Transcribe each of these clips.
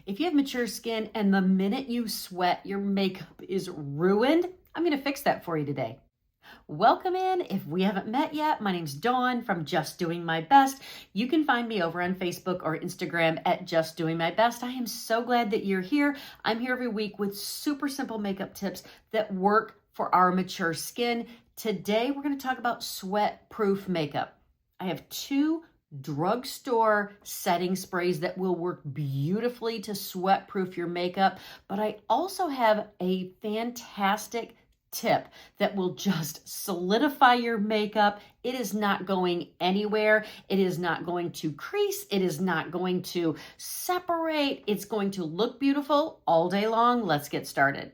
If you have mature skin and the minute you sweat, your makeup is ruined, I'm going to fix that for you today. Welcome in. If we haven't met yet, my name's Dawn from Just Doing My Best. You can find me over on Facebook or Instagram at Just Doing My Best. I am so glad that you're here. I'm here every week with super simple makeup tips that work for our mature skin. Today, we're going to talk about sweat-proof makeup. I have two drugstore setting sprays that will work beautifully to sweat-proof your makeup, but I also have a fantastic tip that will just solidify your makeup. It is not going anywhere. It is not going to crease. It is not going to separate. It's going to look beautiful all day long. Let's get started.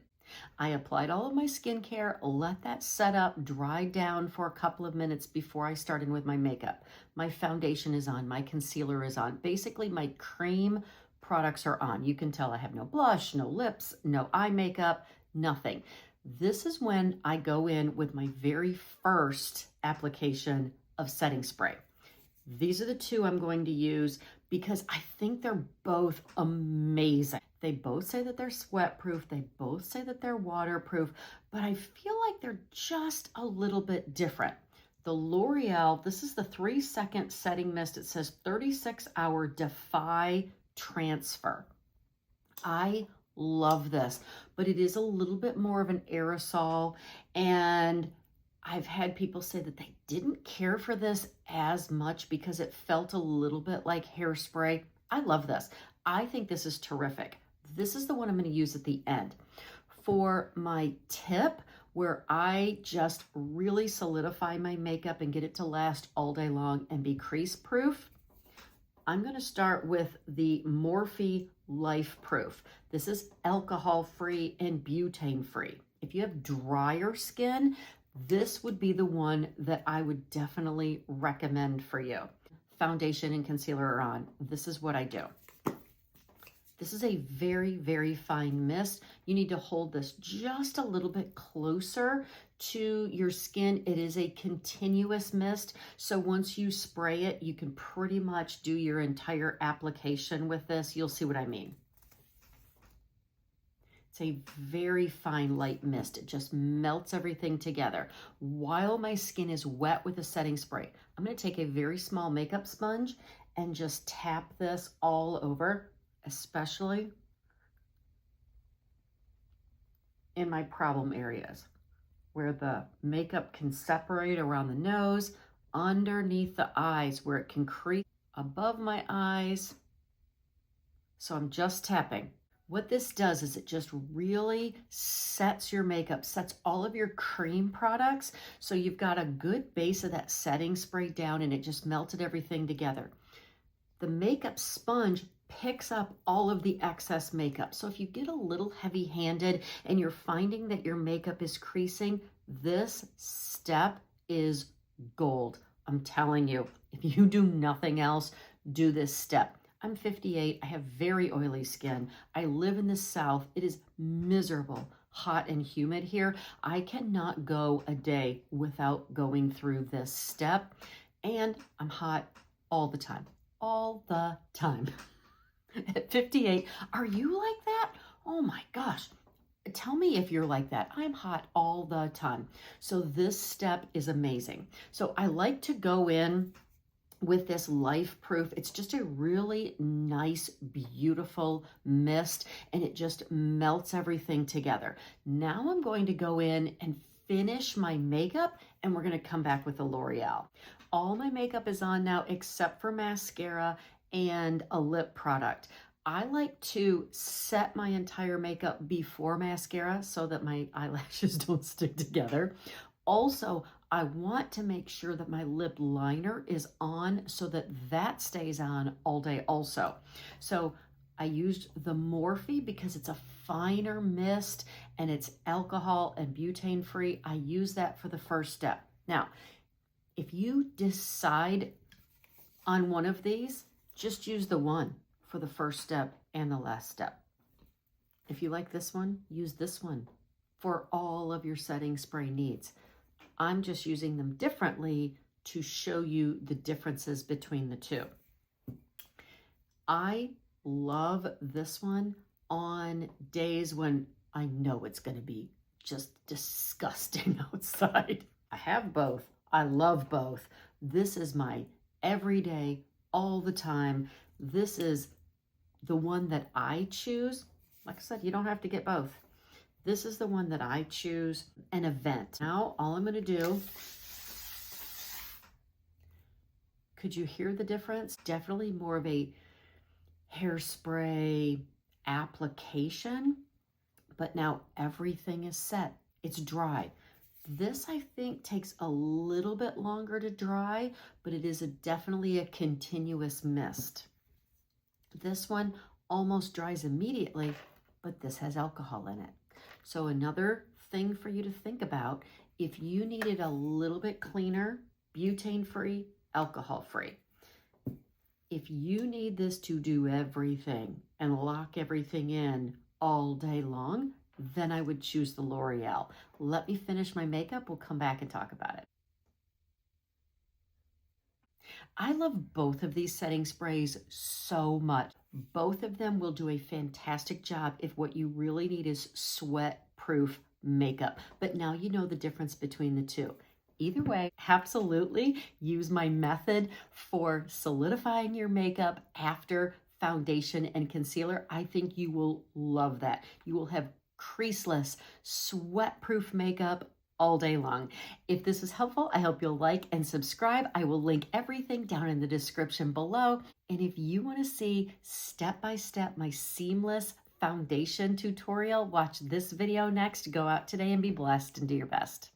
I applied all of my skincare, let that set up, dry down for a couple of minutes before I started with my makeup. My foundation is on, my concealer is on. Basically, my cream products are on. You can tell I have no blush, no lips, no eye makeup, nothing. This is when I go in with my very first application of setting spray. These are the two I'm going to use because I think they're both amazing. They both say that they're sweat-proof. They both say that they're waterproof, but I feel like they're just a little bit different. The L'Oreal, this is the 3-second setting mist. It says 36-hour Defy Transfer. I love this, but it is a little bit more of an aerosol, and I've had people say that they didn't care for this as much because it felt a little bit like hairspray. I love this. I think this is terrific. This is the one I'm going to use at the end. For my tip, where I just really solidify my makeup and get it to last all day long and be crease proof, I'm going to start with the Morphe Life Proof. This is alcohol-free and butane-free. If you have drier skin, this would be the one that I would definitely recommend for you. Foundation and concealer are on. This is what I do. This is a very, very fine mist. You need to hold this just a little bit closer to your skin. It is a continuous mist, so once you spray it, you can pretty much do your entire application with this. You'll see what I mean. It's a very fine light mist. It just melts everything together. While my skin is wet with a setting spray, I'm going to take a very small makeup sponge and just tap this all over, especially in my problem areas where the makeup can separate around the nose, underneath the eyes where it can crease, above my eyes. So I'm just tapping. What this does is it just really sets your makeup, sets all of your cream products, so you've got a good base of that setting spray down, and it just melted everything together. The makeup sponge picks up all of the excess makeup. So if you get a little heavy-handed and you're finding that your makeup is creasing, this step is gold. I'm telling you, if you do nothing else, do this step. I'm 58. I have very oily skin. I live in the South. It is miserable, hot and humid here. I cannot go a day without going through this step, and I'm hot all the time. All the time. At 58, are you like that? Oh my gosh. Tell me if you're like that. I'm hot all the time. So this step is amazing. So I like to go in with this Life Proof. It's just a really nice, beautiful mist, and it just melts everything together. Now I'm going to go in and finish my makeup, and we're going to come back with the L'Oreal. All my makeup is on now except for mascara and a lip product. I like to set my entire makeup before mascara so that my eyelashes don't stick together. Also, I want to make sure that my lip liner is on so that that stays on all day also. So I used the Morphe because it's a finer mist and it's alcohol and butane free. I use that for the first step. Now, if you decide on one of these, just use the one for the first step and the last step. If you like this one, use this one for all of your setting spray needs. I'm just using them differently to show you the differences between the two. I love this one on days when I know it's going to be just disgusting outside. I have both. I love both. This is my everyday, all the time. This is the one that I choose. Like I said, you don't have to get both. This is the one that I choose an event. Now, all I'm going to do, could you hear the difference? Definitely more of a hairspray application, but now everything is set. It's dry. This, I think, takes a little bit longer to dry, but it is definitely a continuous mist. This one almost dries immediately, but this has alcohol in it. So another thing for you to think about, if you needed a little bit cleaner, butane-free, alcohol-free, if you need this to do everything and lock everything in all day long, then I would choose the L'Oreal. Let me finish my makeup. We'll come back and talk about it. I love both of these setting sprays so much. Both of them will do a fantastic job if what you really need is sweat-proof makeup. But now you know the difference between the two. Either way, absolutely use my method for solidifying your makeup after foundation and concealer. I think you will love that. You will have creaseless, sweat-proof makeup all day long. If this is helpful, I hope you'll like and subscribe. I will link everything down in the description below. And if you want to see step-by-step my seamless foundation tutorial, watch this video next. Go out today and be blessed and do your best.